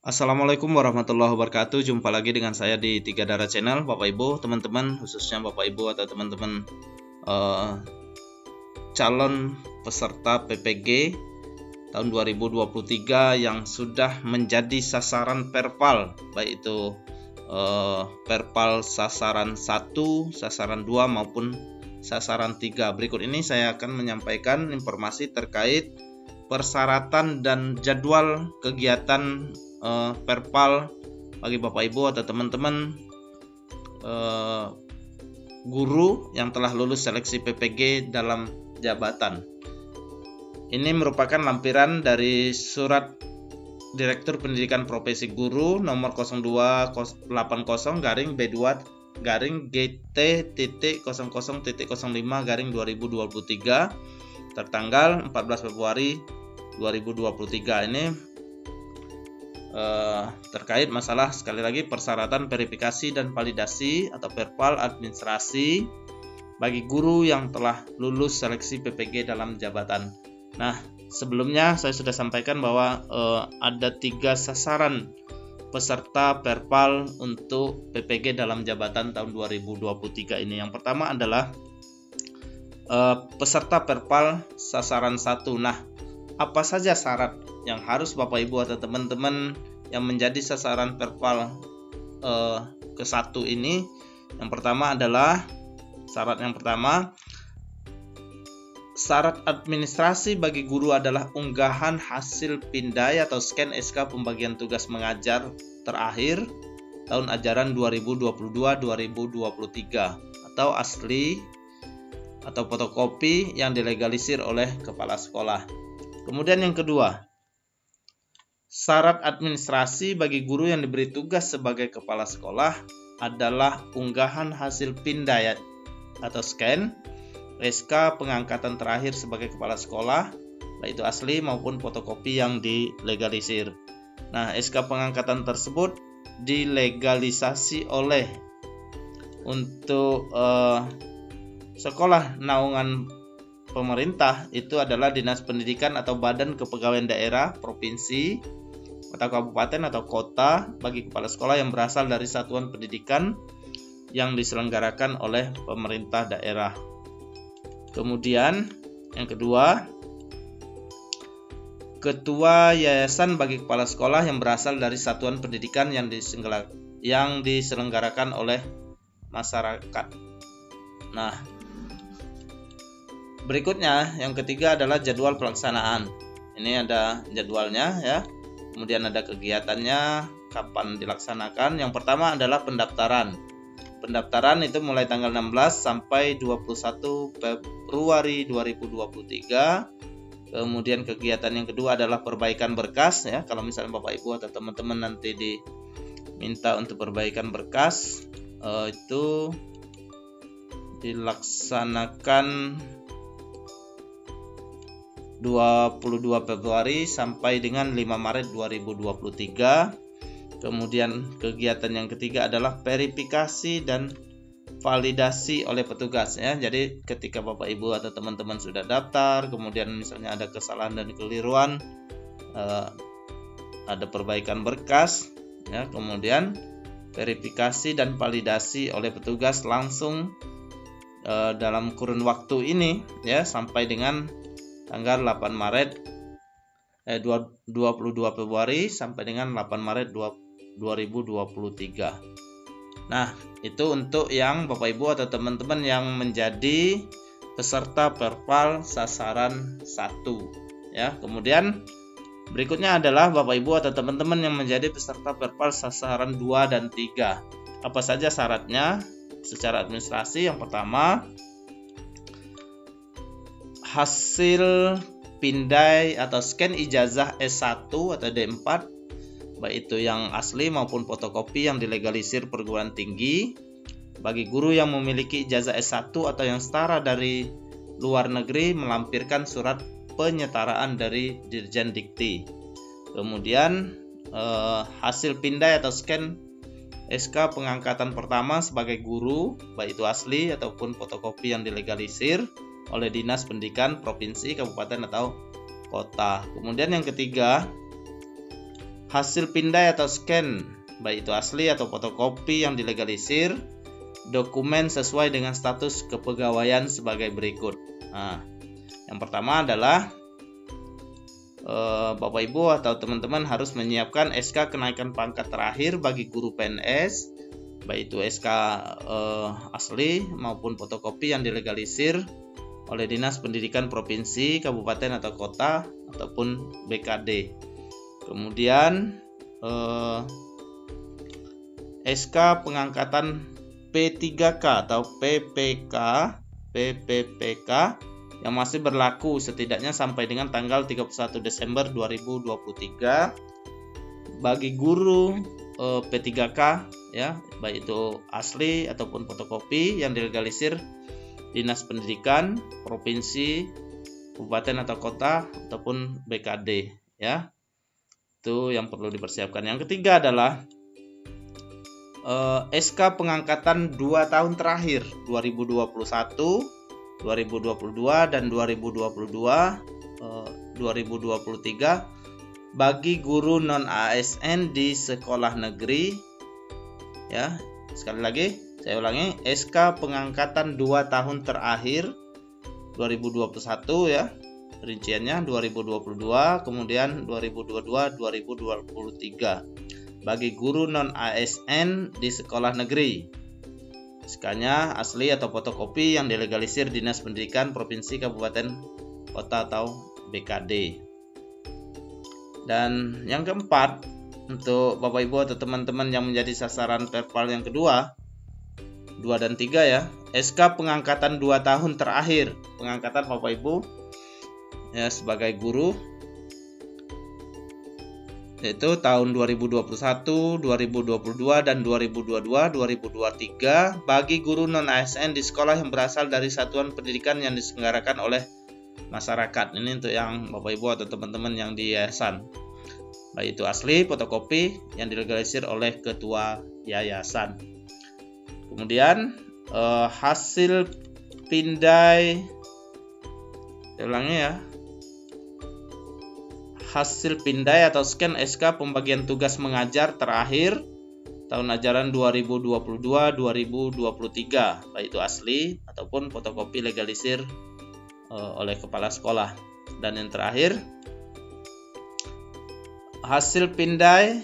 Assalamualaikum warahmatullahi wabarakatuh. Jumpa lagi dengan saya di Tiga Darah Channel, Bapak Ibu, teman-teman, khususnya Bapak Ibu atau teman-teman calon peserta PPG tahun 2023 yang sudah menjadi sasaran perpal, baik itu perpal sasaran 1, sasaran 2 maupun sasaran 3. Berikut ini saya akan menyampaikan informasi terkait persyaratan dan jadwal kegiatan perpal bagi Bapak Ibu atau teman-teman guru yang telah lulus seleksi PPG dalam jabatan. Ini merupakan lampiran dari surat Direktur Pendidikan Profesi Guru nomor 0280-GT.00.05/2023 tertanggal 14 Februari 2023. Ini terkait masalah, sekali lagi, persyaratan verifikasi dan validasi atau perpal administrasi bagi guru yang telah lulus seleksi PPG dalam jabatan. Nah, sebelumnya saya sudah sampaikan bahwa ada 3 sasaran peserta perpal untuk PPG dalam jabatan tahun 2023 ini. Yang pertama adalah peserta perpal sasaran 1. Nah, apa saja syarat yang harus Bapak Ibu atau teman-teman yang menjadi sasaran perpal ke-1 ini? Yang pertama adalah syarat administrasi bagi guru adalah unggahan hasil pindai atau scan SK pembagian tugas mengajar terakhir tahun ajaran 2022-2023 atau asli atau fotokopi yang dilegalisir oleh kepala sekolah. Kemudian yang kedua, syarat administrasi bagi guru yang diberi tugas sebagai kepala sekolah adalah unggahan hasil pindai atau scan SK pengangkatan terakhir sebagai kepala sekolah, baik itu asli maupun fotokopi yang dilegalisir. Nah, SK pengangkatan tersebut dilegalisasi oleh untuk sekolah naungan pemerintah, itu adalah Dinas Pendidikan atau Badan Kepegawaian Daerah, Provinsi, atau Kabupaten atau Kota bagi kepala sekolah yang berasal dari satuan pendidikan yang diselenggarakan oleh pemerintah daerah. Kemudian yang kedua, ketua yayasan bagi kepala sekolah yang berasal dari satuan pendidikan yang diselenggarakan oleh masyarakat. Nah, berikutnya yang ketiga adalah jadwal pelaksanaan. Ini ada jadwalnya ya. Kemudian ada kegiatannya, kapan dilaksanakan. Yang pertama adalah pendaftaran. Pendaftaran itu mulai tanggal 16 sampai 21 Februari 2023. Kemudian kegiatan yang kedua adalah perbaikan berkas ya. Kalau misalnya Bapak Ibu atau teman-teman nanti diminta untuk perbaikan berkas, itu dilaksanakan 22 Februari sampai dengan 5 Maret 2023. Kemudian kegiatan yang ketiga adalah verifikasi dan validasi oleh petugas ya. Jadi ketika Bapak Ibu atau teman-teman sudah daftar, kemudian misalnya ada kesalahan dan kekeliruan, ada perbaikan berkas ya, kemudian verifikasi dan validasi oleh petugas langsung dalam kurun waktu ini ya, sampai dengan tanggal 22 Februari sampai dengan 8 Maret 2023. Nah, itu untuk yang Bapak Ibu atau teman-teman yang menjadi peserta perpal sasaran 1 ya. Kemudian berikutnya adalah Bapak Ibu atau teman-teman yang menjadi peserta perpal sasaran 2 dan 3. Apa saja syaratnya secara administrasi? Yang pertama, hasil pindai atau scan ijazah S1 atau D4, baik itu yang asli maupun fotokopi yang dilegalisir perguruan tinggi bagi guru yang memiliki ijazah S1 atau yang setara dari luar negeri, melampirkan surat penyetaraan dari Dirjen Dikti. Kemudian hasil pindai atau scan SK pengangkatan pertama sebagai guru, baik itu asli ataupun fotokopi yang dilegalisir oleh Dinas Pendidikan Provinsi, Kabupaten atau Kota. Kemudian yang ketiga, hasil pindai atau scan, baik itu asli atau fotokopi yang dilegalisir, dokumen sesuai dengan status kepegawaian sebagai berikut. Nah, yang pertama adalah Bapak Ibu atau teman-teman harus menyiapkan SK kenaikan pangkat terakhir bagi guru PNS, baik itu SK asli maupun fotokopi yang dilegalisir oleh Dinas Pendidikan Provinsi, Kabupaten atau Kota ataupun BKD. Kemudian SK pengangkatan P3K atau PPPK yang masih berlaku setidaknya sampai dengan tanggal 31 Desember 2023 bagi guru P3K ya, baik itu asli ataupun fotokopi yang dilegalisir Dinas Pendidikan Provinsi, Kabupaten atau Kota ataupun BKD ya. Itu yang perlu dipersiapkan. Yang ketiga adalah SK pengangkatan 2 tahun terakhir 2021, 2022 dan 2023 bagi guru non ASN di sekolah negeri ya. Sekali lagi saya ulangi, SK pengangkatan 2 tahun terakhir 2021 ya, rinciannya 2022, kemudian 2022, 2023 bagi guru non ASN di sekolah negeri. SK-nya asli atau fotokopi yang dilegalisir Dinas Pendidikan Provinsi, Kabupaten, Kota atau BKD. Dan yang keempat, untuk Bapak Ibu atau teman-teman yang menjadi sasaran perpal yang kedua, 2 dan 3 ya, SK pengangkatan 2 tahun terakhir, pengangkatan Bapak Ibu ya sebagai guru, yaitu tahun 2021, 2022 dan 2022-2023 bagi guru non ASN di sekolah yang berasal dari satuan pendidikan yang diselenggarakan oleh masyarakat. Ini untuk yang Bapak Ibu atau teman-teman yang di yayasan, baik itu asli, fotokopi yang dilegalisir oleh ketua yayasan. Kemudian hasil pindai, saya ulangi ya, hasil pindai atau scan SK pembagian tugas mengajar terakhir tahun ajaran 2022-2023, baik itu asli ataupun fotokopi legalisir oleh kepala sekolah. Dan yang terakhir, hasil pindai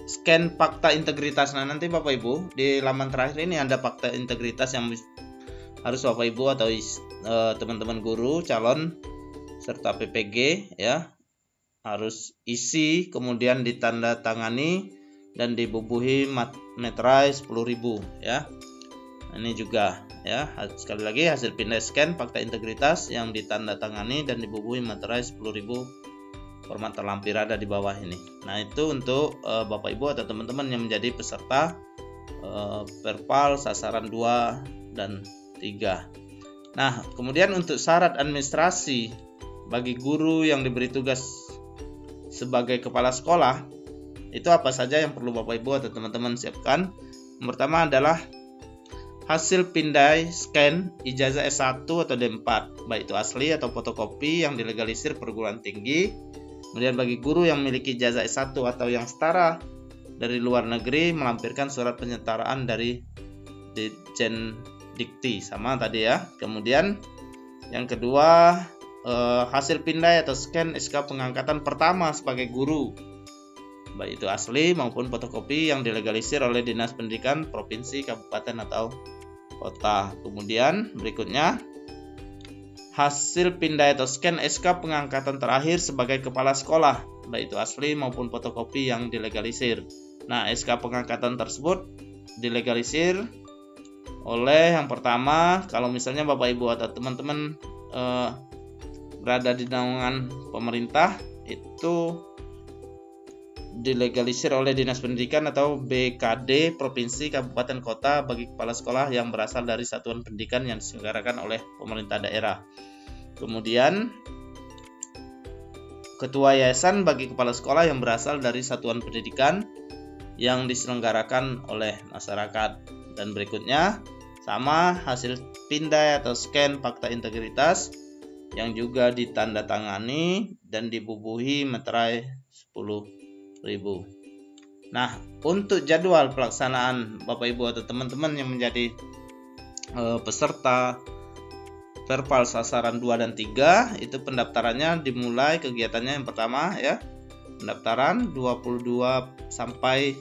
scan fakta integritas. Nah, nanti Bapak Ibu di laman terakhir ini ada fakta integritas yang harus Bapak Ibu atau teman-teman guru calon serta PPG ya harus isi, kemudian ditandatangani dan dibubuhi materai 10.000 ya. Ini juga ya, sekali lagi hasil pindai scan fakta integritas yang ditandatangani dan dibubuhi materai 10.000, format terlampir ada di bawah ini. Nah, itu untuk Bapak Ibu atau teman-teman yang menjadi peserta perpal sasaran 2 dan 3. Nah, kemudian untuk syarat administrasi bagi guru yang diberi tugas sebagai kepala sekolah, itu apa saja yang perlu Bapak Ibu atau teman-teman siapkan? Yang pertama adalah hasil pindai scan ijazah S1 atau D4, baik itu asli atau fotokopi yang dilegalisir perguruan tinggi. Kemudian bagi guru yang memiliki ijazah S1 atau yang setara dari luar negeri, melampirkan surat penyetaraan dari Ditjen Dikti, sama tadi ya. Kemudian yang kedua, hasil pindai atau scan SK pengangkatan pertama sebagai guru, baik itu asli maupun fotokopi yang dilegalisir oleh Dinas Pendidikan Provinsi, Kabupaten atau Kota. Kemudian berikutnya, hasil pindai atau scan SK pengangkatan terakhir sebagai kepala sekolah, baik itu asli maupun fotokopi yang dilegalisir. Nah, SK pengangkatan tersebut dilegalisir oleh yang pertama, kalau misalnya Bapak Ibu atau teman-teman berada di naungan pemerintah, itu dilegalisir oleh Dinas Pendidikan atau BKD Provinsi, Kabupaten, Kota bagi kepala sekolah yang berasal dari satuan pendidikan yang diselenggarakan oleh pemerintah daerah. Kemudian ketua yayasan bagi kepala sekolah yang berasal dari satuan pendidikan yang diselenggarakan oleh masyarakat. Dan berikutnya sama, hasil pindai atau scan fakta integritas yang juga ditandatangani dan dibubuhi materai 10.000 Nah, untuk jadwal pelaksanaan Bapak Ibu atau teman-teman yang menjadi peserta Verpal sasaran 2 dan 3, itu pendaftarannya dimulai kegiatannya yang pertama ya. Pendaftaran 22 sampai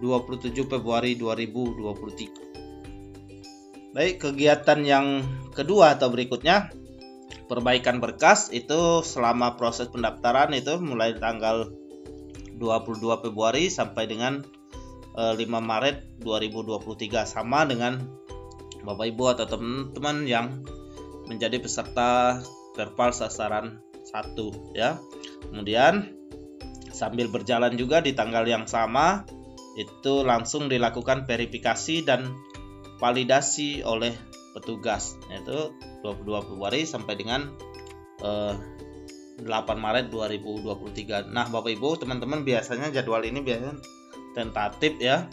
27 Februari 2023. Baik, kegiatan yang kedua atau berikutnya, perbaikan berkas, itu selama proses pendaftaran itu mulai tanggal 22 Februari sampai dengan 5 Maret 2023, sama dengan Bapak Ibu atau teman-teman yang menjadi peserta Verpal sasaran 1 ya. Kemudian sambil berjalan juga di tanggal yang sama itu langsung dilakukan verifikasi dan validasi oleh petugas, yaitu 22 Februari sampai dengan 8 Maret 2023. Nah, Bapak Ibu, teman-teman, biasanya jadwal ini biasanya tentatif ya.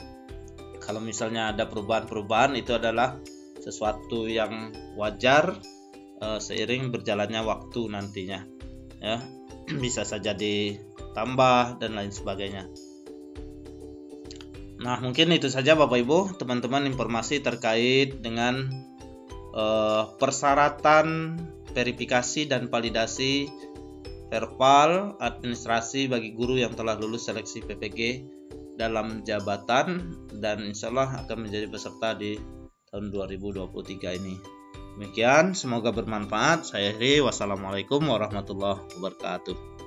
Kalau misalnya ada perubahan-perubahan itu adalah sesuatu yang wajar seiring berjalannya waktu nantinya ya. Bisa saja ditambah dan lain sebagainya. Nah, mungkin itu saja Bapak Ibu, teman-teman, informasi terkait dengan persyaratan verifikasi dan validasi Verpal administrasi bagi guru yang telah lulus seleksi PPG dalam jabatan dan insya Allah akan menjadi peserta di tahun 2023 ini. Demikian, semoga bermanfaat. Saya akhiri. Wassalamualaikum warahmatullahi wabarakatuh.